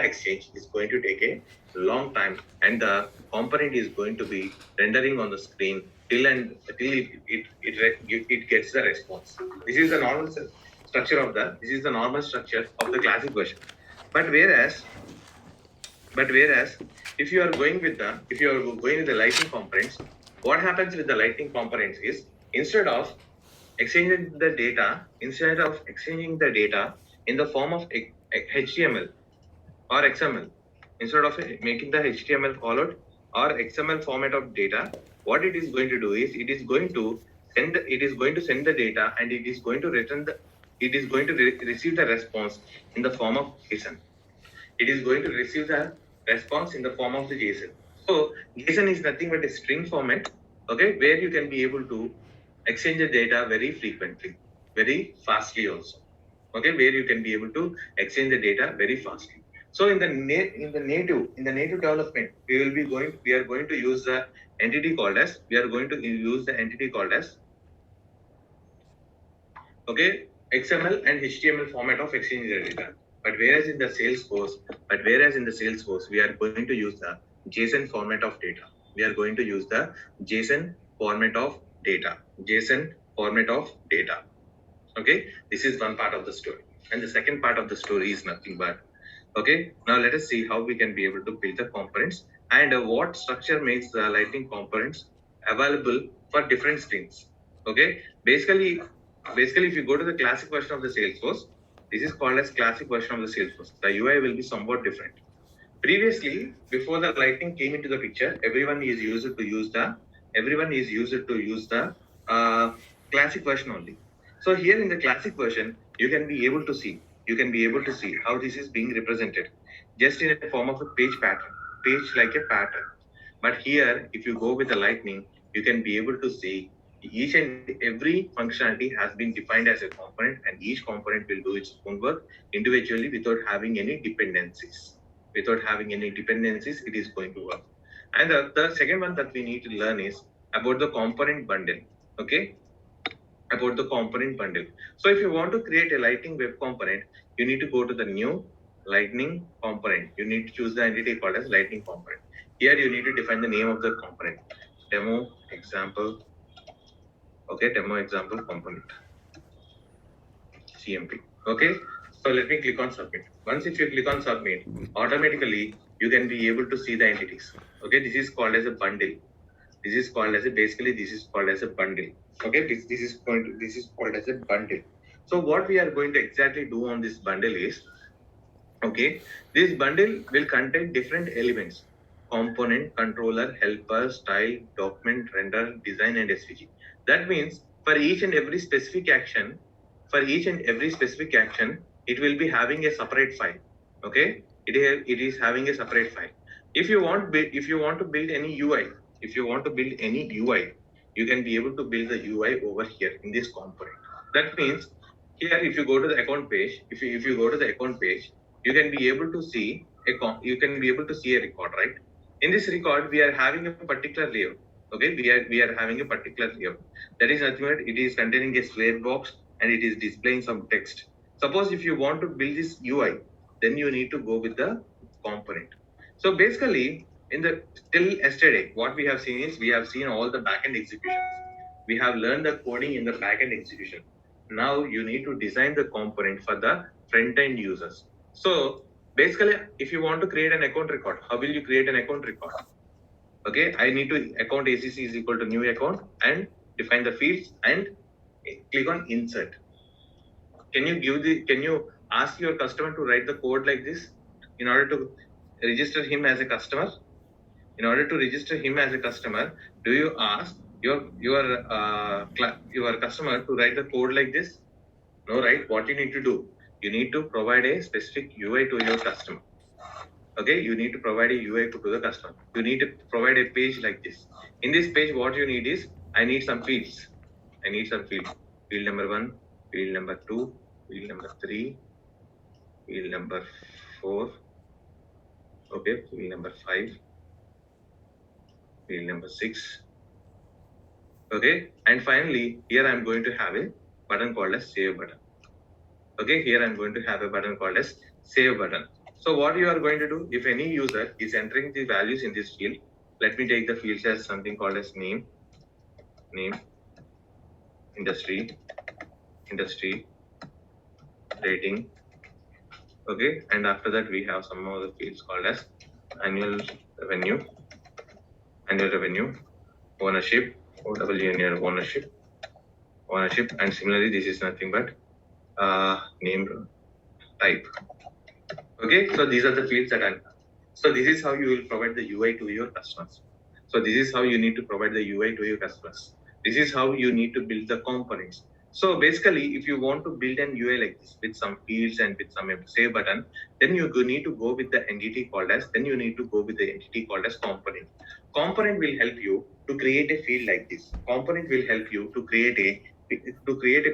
exchange is going to take a long time, and the component is going to be rendering on the screen till it gets the response. This is the normal structure of the classic version. But whereas if you are going with the lightning components, what happens with the lightning components is instead of exchanging the data in the form of HTML or XML, instead of making the HTML callout or XML format of data, what it is going to do is it is going to send the data, and it is going to receive the response in the form of JSON. It is going to receive the response in the form of the JSON. So JSON is nothing but a string format, okay, where you can be able to exchange the data very frequently, very fastly also. Okay, where you can be able to exchange the data very fastly. So in the native development, we are going to use the entity called as okay, XML and HTML format of exchanging the data. But whereas in the Salesforce, we are going to use the JSON format of data. We are going to use the JSON format of data. Okay, this is one part of the story, and the second part of the story is nothing but, okay, now let us see how we can be able to build the components, and what structure makes the lightning components available for different streams. Okay, basically if you go to the classic version of the Salesforce, this is called as classic version of the Salesforce. The UI will be somewhat different. Previously, before the lightning came into the picture, everyone is used to use the classic version only. So here in the classic version, you can be able to see how this is being represented just in a form of a page like a pattern. But here, if you go with the lightning, you can be able to see each and every functionality has been defined as a component, and each component will do its own work individually without having any dependencies. It is going to work. And the second one that we need to learn is about the component bundle. Okay, about the component bundle. So if you want to create a Lightning Web component, you need to go to the new Lightning component. You need to choose the entity called as Lightning component. Here you need to define the name of the component. Demo example. Okay, demo example component. CMP. Okay, so let me click on submit. Once if you click on submit, automatically you can be able to see the entities. Okay, this is called as a bundle. This is called as a bundle. Okay, this is called as a bundle. So what we are going to exactly do on this bundle is, okay, this bundle will contain different elements: component, controller, helper, style, document, render, design, and SVG. That means for each and every specific action, it will be having a separate file. Okay, it is having a separate file. If you want to build any UI, you can be able to build the UI over here in this component. That means here, if you go to the account page, you can be able to see a record, right? In this record, we are having a particular layout. Okay, we are having a particular layout. That is nothing but it is containing a square box, and it is displaying some text. Suppose if you want to build this UI, then you need to go with the component. So basically, till yesterday, what we have seen is we have seen all the backend executions. We have learned the coding in the backend execution. Now you need to design the component for the front end users. So basically, if you want to create an account record, how will you create an account record? Okay, I need to account ACC is equal to new account and define the fields and click on insert. Can you ask your customer to write the code like this in order to register him as a customer? In order to register him as a customer, do you ask your customer to write the code like this? No, right? What you need to do? You need to provide a specific UI to your customer. Okay, you need to provide a UI to the customer. You need to provide a page like this. In this page, what you need is I need some fields. Field number 1, field number 2, field number 3, field number 4. Okay, field number 5, field number 6. Okay, and finally, here I'm going to have a button called as save button. Okay, here I'm going to have a button called as save button. So what you are going to do, if any user is entering the values in this field, let me take the fields as something called as name, industry, rating, okay, and after that we have some other fields called as annual revenue, ownership, ownership, and similarly this is nothing but name type. Okay, so these are the fields that I'm. So this is how you will provide the UI to your customers. So this is how you need to provide the UI to your customers. This is how you need to build the components. So basically, if you want to build an UI like this with some fields and with some save button, then you need to go with the entity called as. Then you need to go with the entity called as component. Component will help you to create a field like this. Component will help you to create a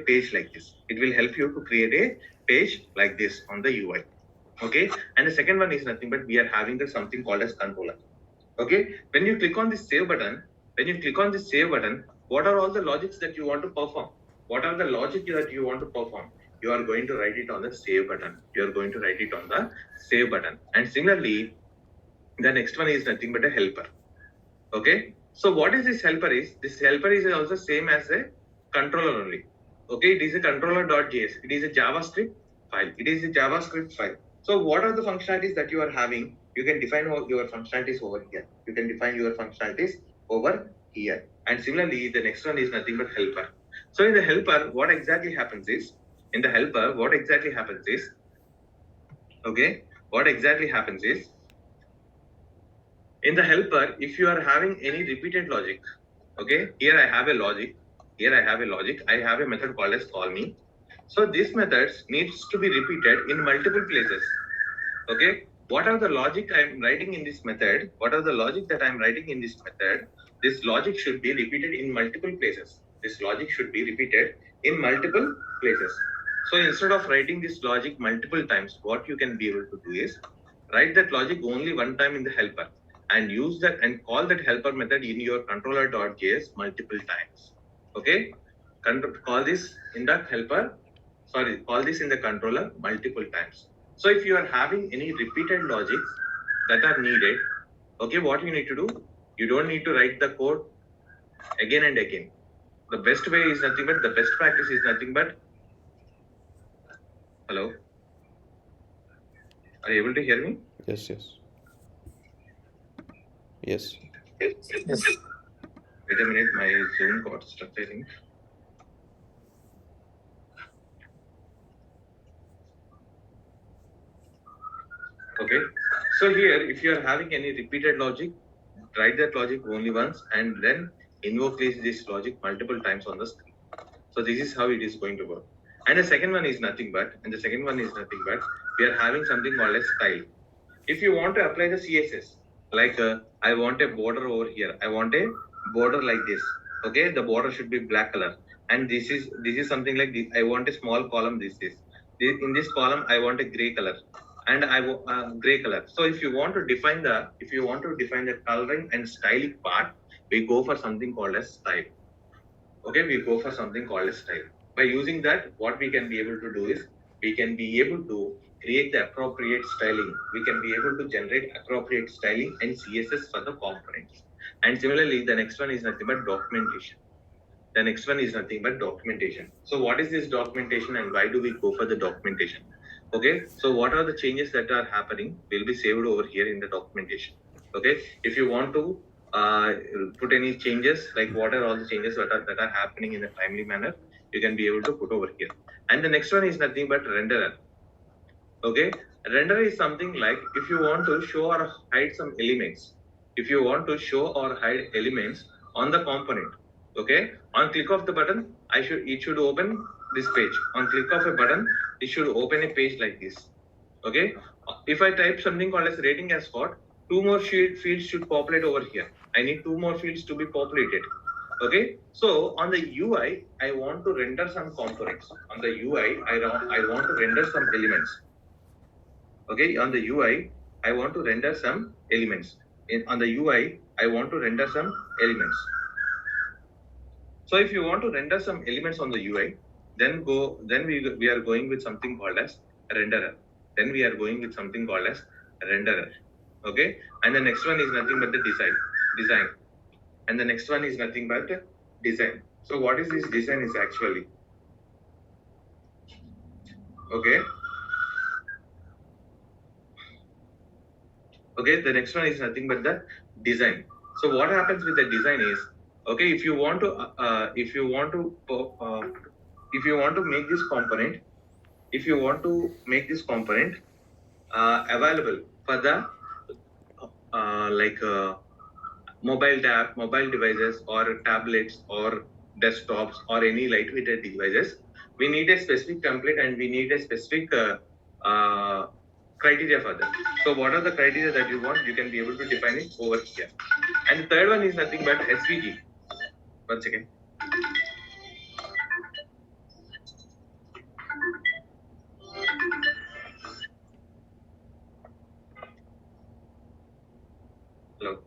page like this. It will help you to create a page like this on the UI. Okay, and the second one is nothing but we are having the something called as controller. Okay, when you click on this save button, what are all the logics that you want to perform? What are the logic that you want to perform? You are going to write it on the save button. And similarly, the next one is nothing but a helper. Okay, so what is this helper is? This helper is also same as a controller only. Okay, it is a controller.js. It is a JavaScript file. So what are the functionalities that you are having? You can define your functionalities over here. And similarly, the next one is nothing but helper. So in the helper, what exactly happens is, in the helper, if you are having any repeated logic, okay, here I have a logic, I have a method called as call me. So this method needs to be repeated in multiple places. Okay, what are the logic I am writing in this method? This logic should be repeated in multiple places. So instead of writing this logic multiple times, what you can be able to do is write that logic only one time in the helper and use that and call that helper method in your controller.js multiple times. Okay, call this in the controller multiple times. So if you are having any repeated logics that are needed, okay, what you need to do, you don't need to write the code again and again. The best practice is nothing but, hello? Are you able to hear me? Yes. Wait a minute, my Zoom got stuck, I think. Okay, so here, if you are having any repeated logic, write that logic only once and then invoke this logic multiple times on the screen. So this is how it is going to work. And the second one is nothing but, we are having something called as style. If you want to apply the CSS, like I want a border over here, I want a border like this. Okay, the border should be black color, and this is something like this. I want a small column. In this column, I want a gray color, and gray color. So if you want to define the coloring and styling part, we go for something called as style. Okay, By using that, what we can be able to do is we can be able to create the appropriate styling. We can be able to generate appropriate styling and CSS for the components. And similarly, the next one is nothing but documentation. So what is this documentation and why do we go for the documentation? Okay, so what are the changes that are happening will be saved over here in the documentation. Okay, if you want to put any changes, like what are all the changes that are happening in a timely manner, you can be able to put over here. And the next one is nothing but renderer. Okay, render is something like if you want to show or hide some elements. On the component, okay, on click of the button, it should open this page. On click of a button, it should open a page like this. Okay, if I type something called as rating as what, 2 more fields should populate over here. I need 2 more fields to be populated. Okay, so on the UI, I want to render some components. On the UI, I want to render some elements. Okay, on the UI, I want to render some elements. On the UI, I want to render some elements. So if you want to render some elements on the UI, then we are going with something called as renderer. then we are going with something called as renderer. Okay, and the next one is nothing but the design, and the next one is nothing but design. So what is this design is actually? Okay, okay, the next one is nothing but the design. So what happens with the design is, okay, if you want to if you want to make this component, if you want to make this component available for the like mobile devices or tablets or desktops or any lightweighted devices, we need a specific template and we need a specific criteria for that. So what are the criteria that you want? You can be able to define it over here. And the third one is nothing but SVG. Once again. Hello.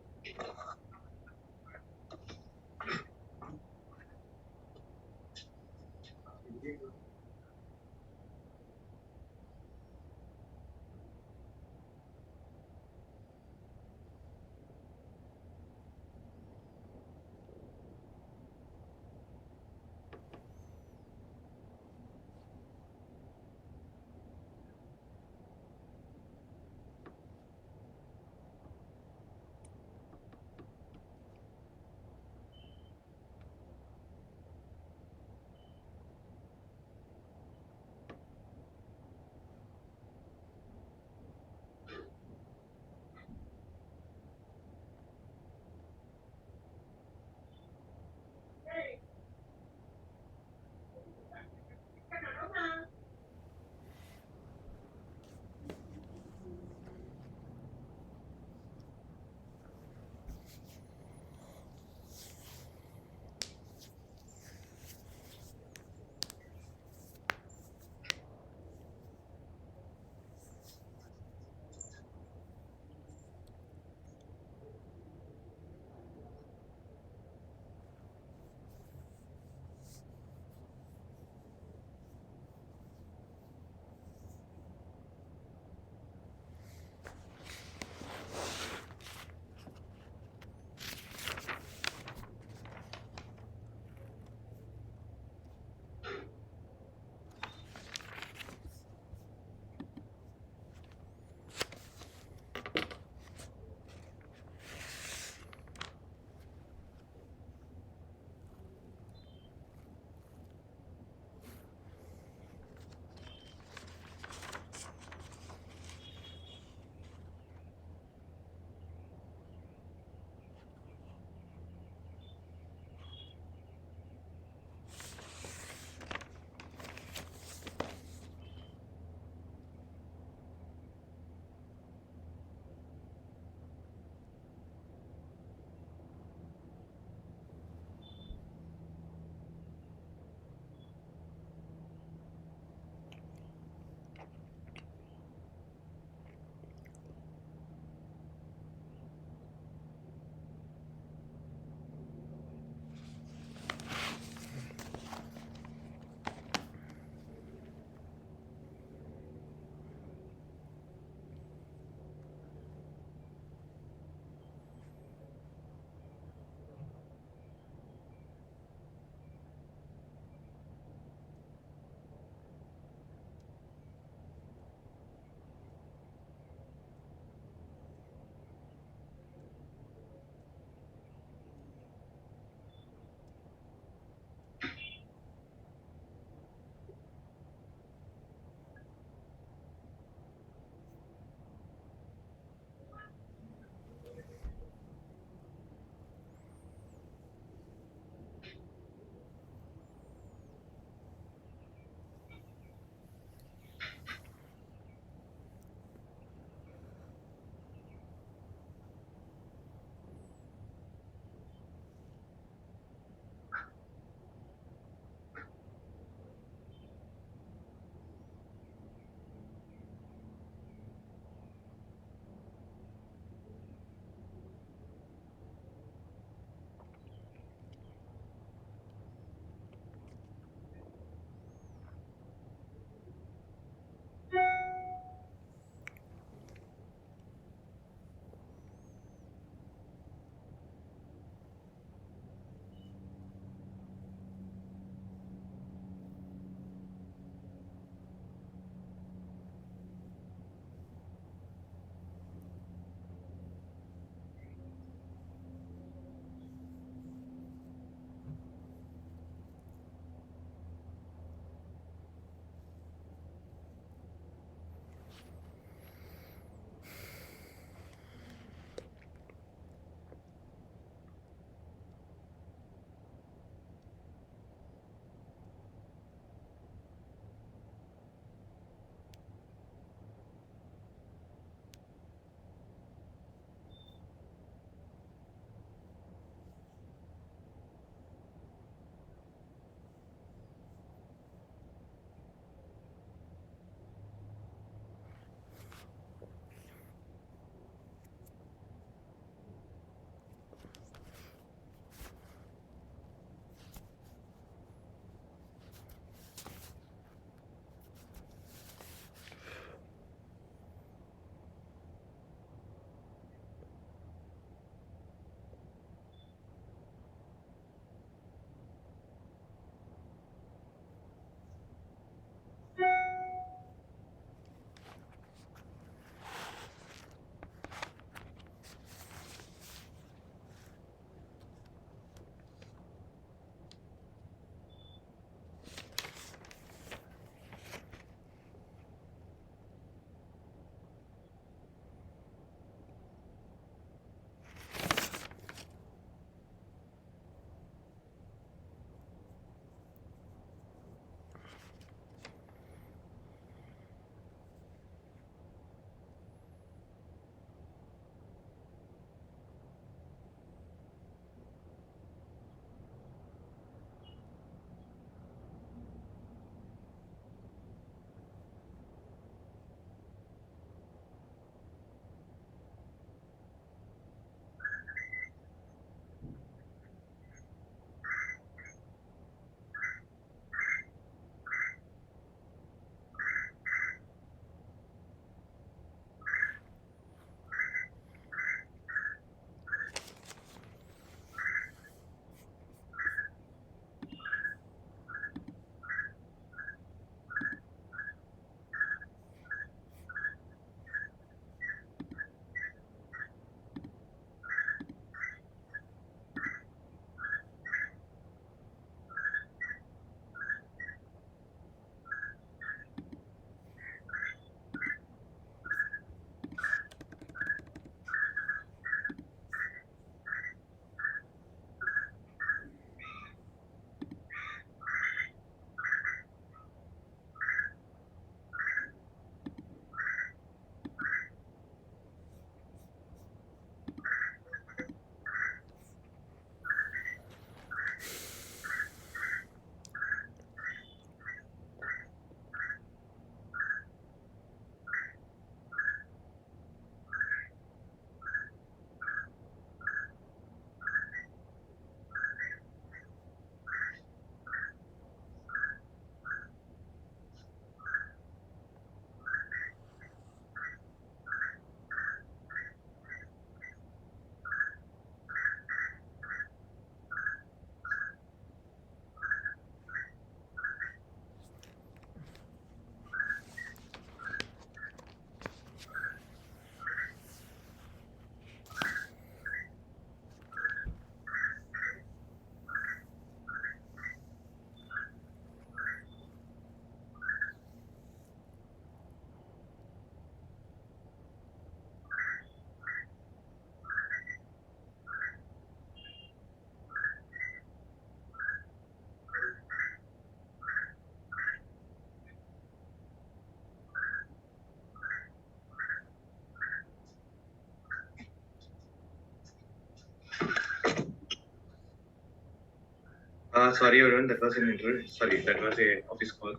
Sorry everyone, that was an interview. Sorry, that was a office call.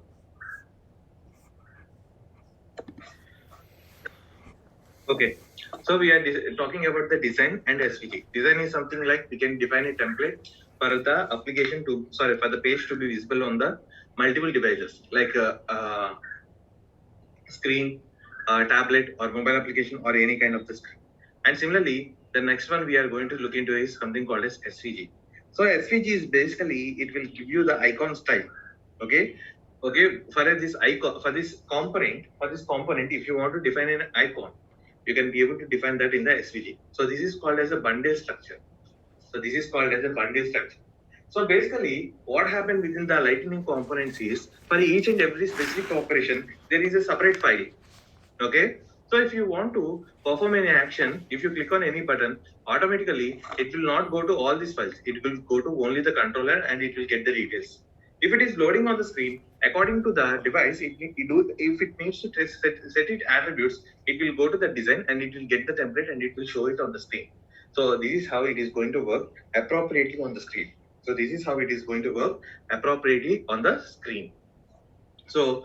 Okay, so we are talking about the design and SVG. Design is something like we can define a template for the application to, for the page to be visible on the multiple devices like screen, tablet or mobile application or any kind of the screen. And similarly, the next one we are going to look into is something called as SVG. So SVG is basically, it will give you the icon style. Okay. For this icon, for this component, if you want to define an icon, you can be able to define that in the SVG. So this is called as a bundle structure. So basically, what happened within the Lightning components is, for each and every specific operation, there is a separate file. Okay. So if you want to perform any action, if you click on any button, automatically it will not go to all these files. It will go to only the controller and it will get the details. If it is loading on the screen, according to the device, if it needs to set its attributes, it will go to the design and it will get the template and it will show it on the screen. So this is how it is going to work appropriately on the screen. So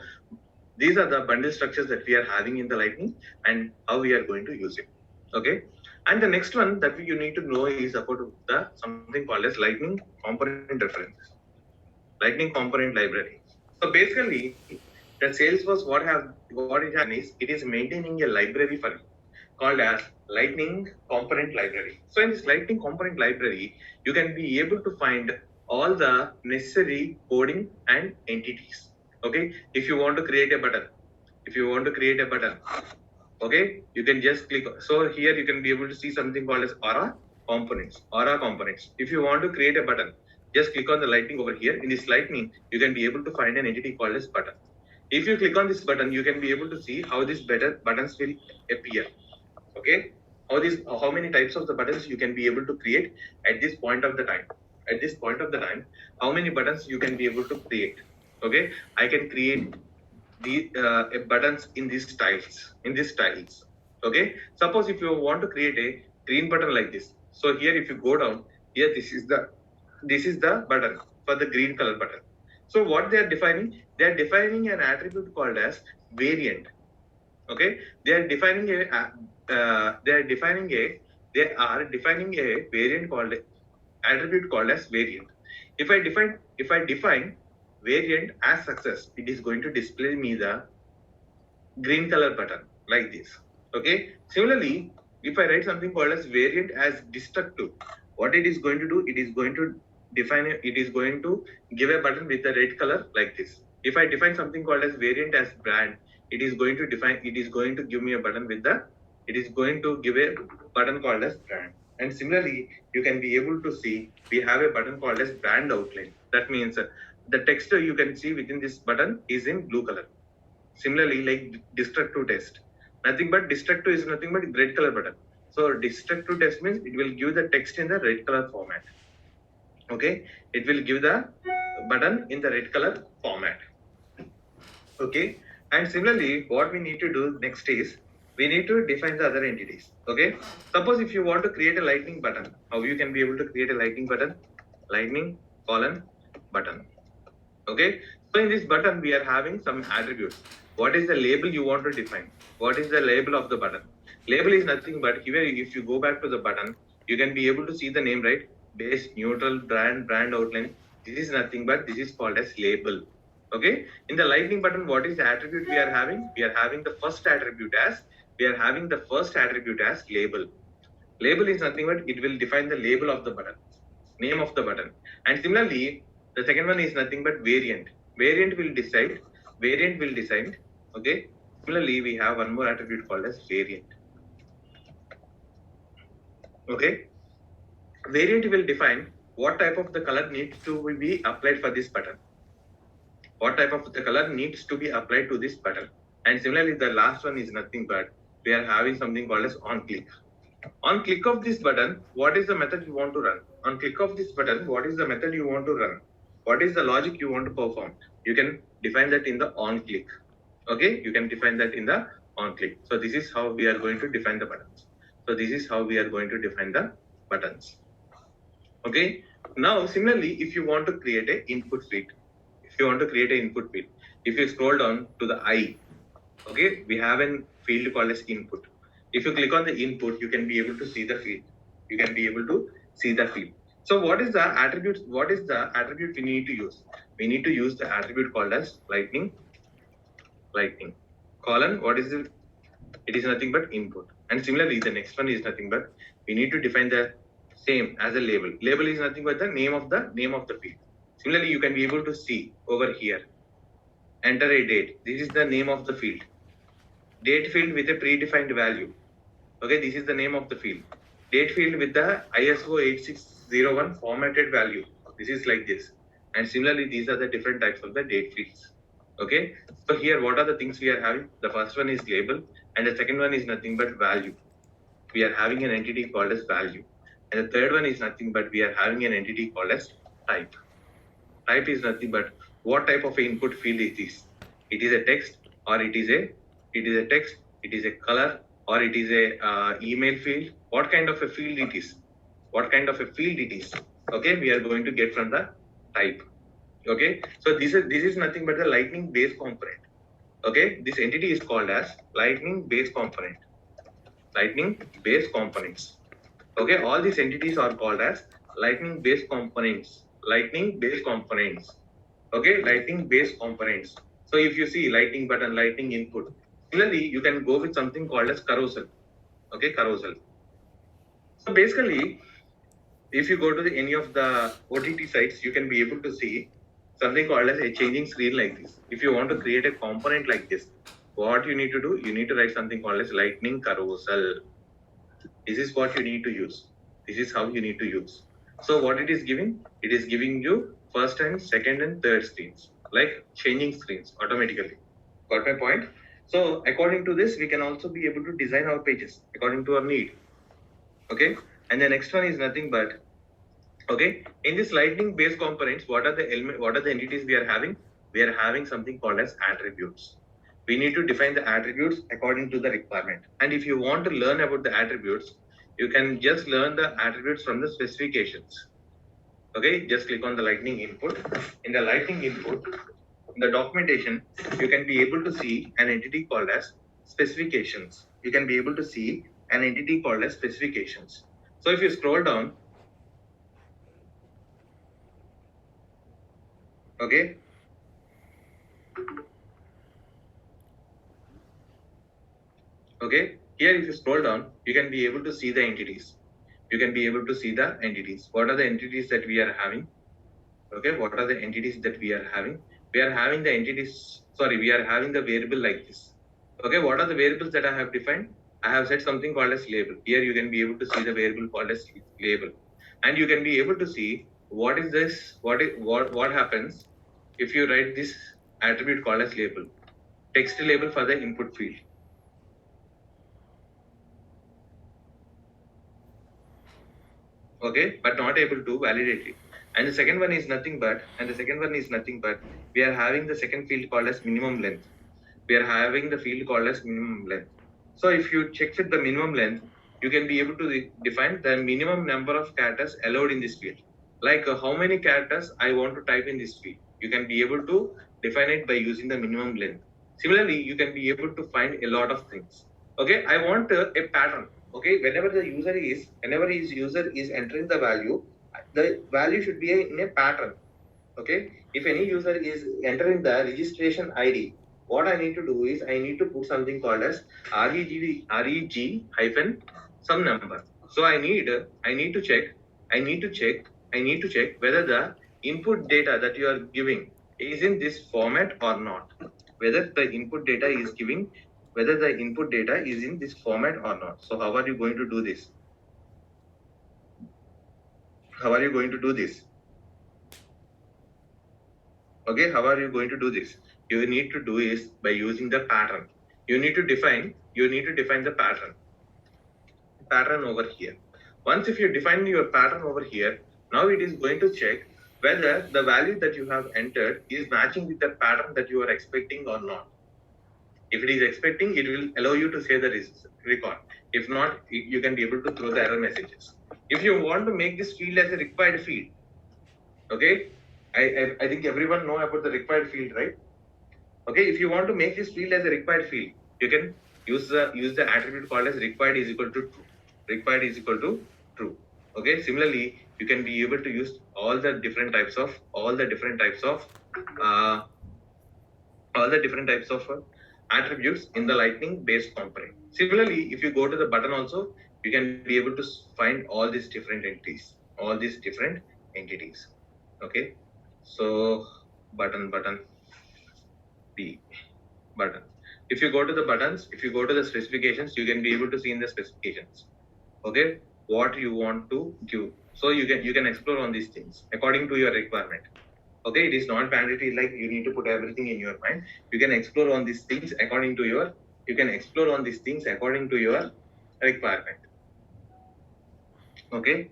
these are the bundle structures that we are having in the Lightning and how we are going to use it. Okay. And the next one that you need to know is about the something called as Lightning component reference. Lightning component library. So basically, the Salesforce what it has is, it is maintaining a library for you called as Lightning component library. So in this Lightning component library, you can be able to find all the necessary coding and entities. Okay, if you want to create a button, okay, you can just click. So here you can be able to see something called as Aura components. If you want to create a button, just click on the Lightning over here. In this Lightning, you can be able to find an entity called as button. If you click on this button, you can be able to see how these buttons will appear. Okay, how many types of the buttons you can be able to create at this point of the time. How many buttons you can be able to create. Okay, I can create the buttons in these styles. Okay, suppose if you want to create a green button like this. So here, if you go down here, this is the button for the green color button. So what they are defining an attribute called as variant. Okay, they are defining a variant called attribute called as variant. If I define variant as success, it is going to display me the green color button like this. Okay. Similarly, if I write something called as variant as destructive, what it is going to do, it is going to give a button with a red color like this. If I define something called as variant as brand, it is going to give me a button called as brand. And similarly, you can be able to see we have a button called as brand outline. That means the text you can see within this button is in blue color. Similarly, like destructive test, destructive is nothing but red color button. So destructive test means it will give the text in the red color format. Okay, it will give the button in the red color format. Okay, and similarly, what we need to do next is we need to define the other entities. Okay, suppose if you want to create a lightning button, how you can be able to create a lightning button? Lightning button. Okay, so in this button we are having some attributes. What is the label you want to define? What is the label of the button? Label is nothing but here, if you go back to the button, you can be able to see the name, right? Base, neutral, brand outline. This is nothing but this is called as label. Okay, in the lightning button, what is the attribute we are having? We are having the first attribute as label. Label is nothing but it will define the label of the button, name of the button. And similarly, the second one is nothing but variant. Variant will decide. Okay. Similarly, we have one more attribute called as variant. Okay. Variant will define what type of the color needs to be applied for this button. And similarly, the last one is nothing but we are having something called as on click. On click of this button, what is the method you want to run? On click of this button, what is the method you want to run? What is the logic you want to perform? You can define that in the on click. Okay, you can define that in the on click. So this is how we are going to define the buttons. Okay, Now, similarly, if you want to create an input field, if you scroll down to the I, okay, we have a field called as input. If you click on the input, you can be able to see the field. So what is the attribute? What is the attribute we need to use? We need to use the attribute called as lightning. Colon, what is it? It is nothing but input. And similarly, the next one is nothing but we need to define the same as a label. Label is nothing but the name of the field. Similarly, you can be able to see over here. Enter a date. This is the name of the field. Date field with a predefined value. Okay, this is the name of the field. Date field with the ISO 8601 formatted value. This is like this. And similarly, these are the different types of the date fields. Okay, so here what are the things we are having? The first one is label, and the second one is nothing but value. We are having an entity called as value. And the third one is nothing but we are having an entity called as type. Type is nothing but what type of input field is this? It is a text, or it is a text, it is a color, or it is a email field. What kind of a field it is? Okay, we are going to get from the type. Okay, so this is nothing but the lightning base component. Okay, this entity is called as lightning base component. Lightning base components. Okay, all these entities are called as lightning base components. Okay, lightning base components. So if you see lightning button, lightning input, similarly you can go with something called as carousel. Okay, carousel. So basically, if you go to any of the OTT sites, you can be able to see something called as a changing screen like this. If you want to create a component like this, what you need to do, you need to write something called as lightning carousel. This is what you need to use. This is how you need to use. So what it is giving? It is giving you first and second and third screens, like changing screens automatically. Got my point? So according to this, we can also be able to design our pages according to our need. Okay. And the next one is nothing but, okay, in this lightning based components, what are the entities we are having? We are having something called as attributes. We need to define the attributes according to the requirement. And if you want to learn about the attributes, you can just learn the attributes from the specifications. Okay, just click on the lightning input. In the lightning input, in the documentation, you can be able to see an entity called as specifications. So if you scroll down, okay, here if you scroll down, you can be able to see the entities. What are the entities that we are having? Okay, what are the entities that we are having? We are having the variable like this. Okay, what are the variables that I have defined? I have set something called as label. Here you can be able to see the variable called as label. And you can be able to see what is this, what happens if you write this attribute called as label. Text label for the input field. Okay, but not able to validate it. And the second one is nothing but, we are having the second field called as minimum length. So if you check with the minimum length, you can be able to define the minimum number of characters allowed in this field. Like how many characters I want to type in this field. You can be able to define it by using the minimum length. Similarly, you can be able to find a lot of things. Okay, I want a pattern. Okay, whenever user is entering the value should be in a pattern. Okay, if any user is entering the registration ID, what I need to do is I need to put something called as reg hyphen some number. So I need to check whether the input data that you are giving is in this format or not. Whether the input data is in this format or not. So how are you going to do this? Okay, how are you going to do this? You need to do is by using the pattern. You need to define the pattern over here. Once if you define your pattern over here, now it is going to check whether the value that you have entered is matching with the pattern that you are expecting or not. If it is expecting, it will allow you to say the record. If not, you can be able to throw the error messages. If you want to make this field as a required field, Okay, I think everyone know about the required field, right? Okay, if you want to make this field as a required field, you can use the attribute called as required is equal to true. Required is equal to true. Okay, similarly, you can be able to use all the different types of uh, attributes in the lightning based component. Similarly, if you go to the button also, you can be able to find all these different entities. Okay, so button B button. If you go to the buttons, if you go to the specifications, you can be able to see in the specifications. Okay, what you want to give. So you can explore on these things according to your requirement. Okay, it is not mandatory like you need to put everything in your mind. You can explore on these things according to your requirement. Okay.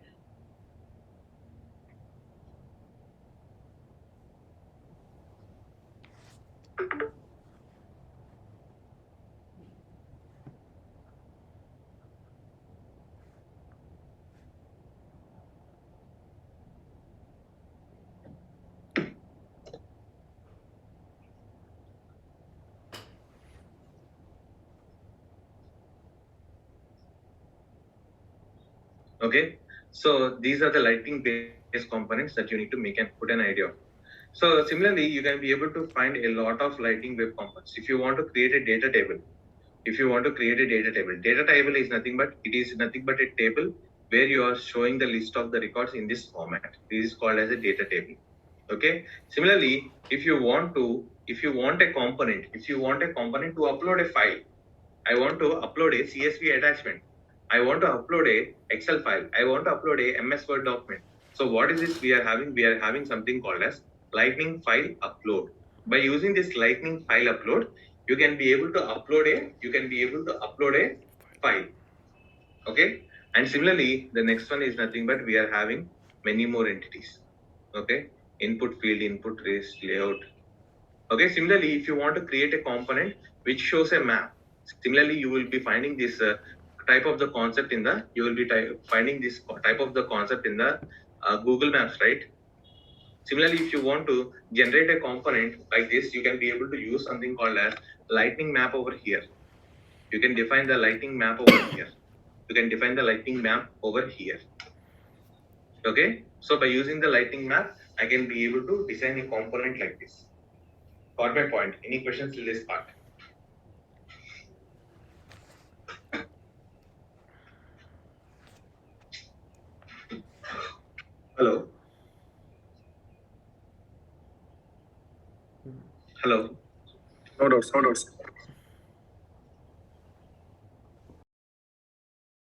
Okay. So these are the lightning based components that you need to make and put an idea of. So similarly, you can be able to find a lot of lightning web components. If you want to create a data table, data table is nothing but a table where you are showing the list of the records in this format. This is called as a data table. Okay. Similarly, if you want a component to upload a file, I want to upload a CSV attachment. I want to upload a Excel file. I want to upload a MS Word document. So what is this we are having? We are having something called as Lightning file upload. By using this Lightning file upload, you can be able to upload a file. Okay. And similarly, the next one is nothing but we are having many more entities. Okay. Input field, input trace, layout. Okay. Similarly, if you want to create a component which shows a map, similarly you will be finding this type of the concept in the Google Maps, right? Similarly, if you want to generate a component like this, you can be able to use something called as lightning map over here. You can define the lightning map over here. Okay, so by using the lightning map, I can be able to design a component like this. Got my point? Any questions till this part? Hello. Hello. No doubts.